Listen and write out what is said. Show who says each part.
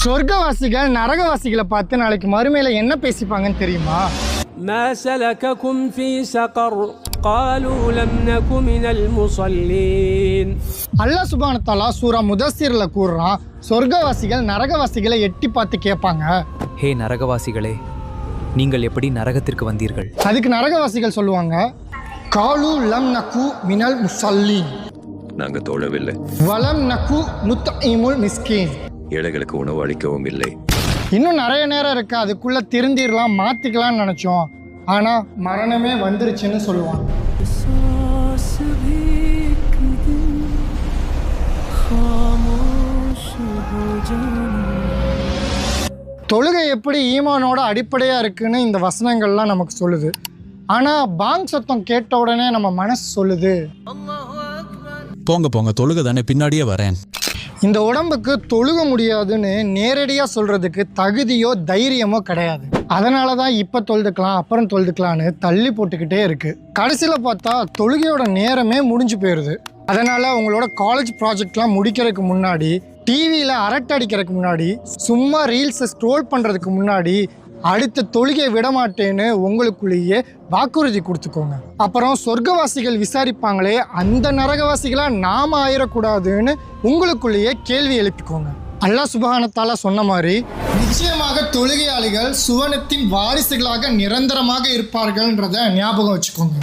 Speaker 1: சொர்க்கவாசிகள் நரகவாசிகளை பார்த்து நாளைக்கு மறுமையில என்ன பேசிப்பாங்கன்னு தெரியுமா?
Speaker 2: ما سلككم في سقر قالوا لم نك من المصلين.
Speaker 1: அல்லாஹ் சுப்ஹானஹு வ தஆலா சூரா முதஸ்ஸிர்ல கூறுறான், சொர்க்கவாசிகள் நரகவாசிகளை எட்டி பார்த்து கேட்பாங்க,
Speaker 3: ஹே நரகவாசிகளே, நீங்கள் எப்படி நரகத்திற்கு வந்தீர்கள்?
Speaker 1: அதுக்கு நரகவாசிகள் சொல்லுவாங்க, காலு லம் நகு மினல் முஸல்லீன்,
Speaker 4: நாங்க தொழவில்லை,
Speaker 1: வலம் நகு நுத்இமுல் மிஸ்கீன்,
Speaker 4: ஏழைகளுக்கு உணவு அளிக்கவும் இல்லை.
Speaker 1: இன்னும் நிறைய நேரம் இருக்கு, அதுக்குள்ள திருந்திடலாம் மாத்திக்கலாம்னு நினைச்சோம், ஆனா மரணமே வந்துருச்சுன்னு சொல்லுவாங்க. தொழுகை எப்படி ஈமானோட அடிப்படையா இருக்குன்னு இந்த வசனங்கள்லாம் நமக்கு சொல்லுது. ஆனா பாங் சத்தம் கேட்ட உடனே நம்ம மனசு சொல்லுது,
Speaker 5: போங்க போங்க, தொழுகை தானே, பின்னாடியே வரேன்.
Speaker 1: இந்த உடம்புக்கு தொழுக முடியாதுன்னு நேரடியாக சொல்கிறதுக்கு தகுதியோ தைரியமோ கிடையாது. அதனால தான் இப்போ தொழுதுக்கலாம் அப்புறம் தொழுதுக்கலான்னு தள்ளி போட்டுக்கிட்டே இருக்குது. கடைசியில் பார்த்தா தொழுகையோட நேரமே முடிஞ்சு போயிடுது. அதனால் உங்களோட காலேஜ் ப்ராஜெக்ட்லாம் முடிக்கிறதுக்கு முன்னாடி, டிவியில் அரட்டை அடிக்கிறதுக்கு முன்னாடி, சும்மா ரீல்ஸை ஸ்க்ரோல் பண்ணுறதுக்கு முன்னாடி அடுத்த தொழுகையை விடமாட்டேன்னு உங்களுக்குள்ளேயே வாக்குறுதி கொடுத்துக்கோங்க. அப்புறம் சொர்க்கவாசிகள் விசாரிப்பாங்களே, அந்த நரகவாசிகளாக நாம் ஆயிடக்கூடாதுன்னு உங்களுக்குள்ளேயே கேள்வி எழுப்பிக்கோங்க. அல்லாஹ் சுப்ஹானஹு வ தஆலா சொன்ன மாதிரி நிச்சயமாக தொழுகையாளிகள் சுவனத்தின் வாரிசுகளாக நிரந்தரமாக இருப்பார்கள்ன்றதை ஞாபகம் வச்சுக்கோங்க.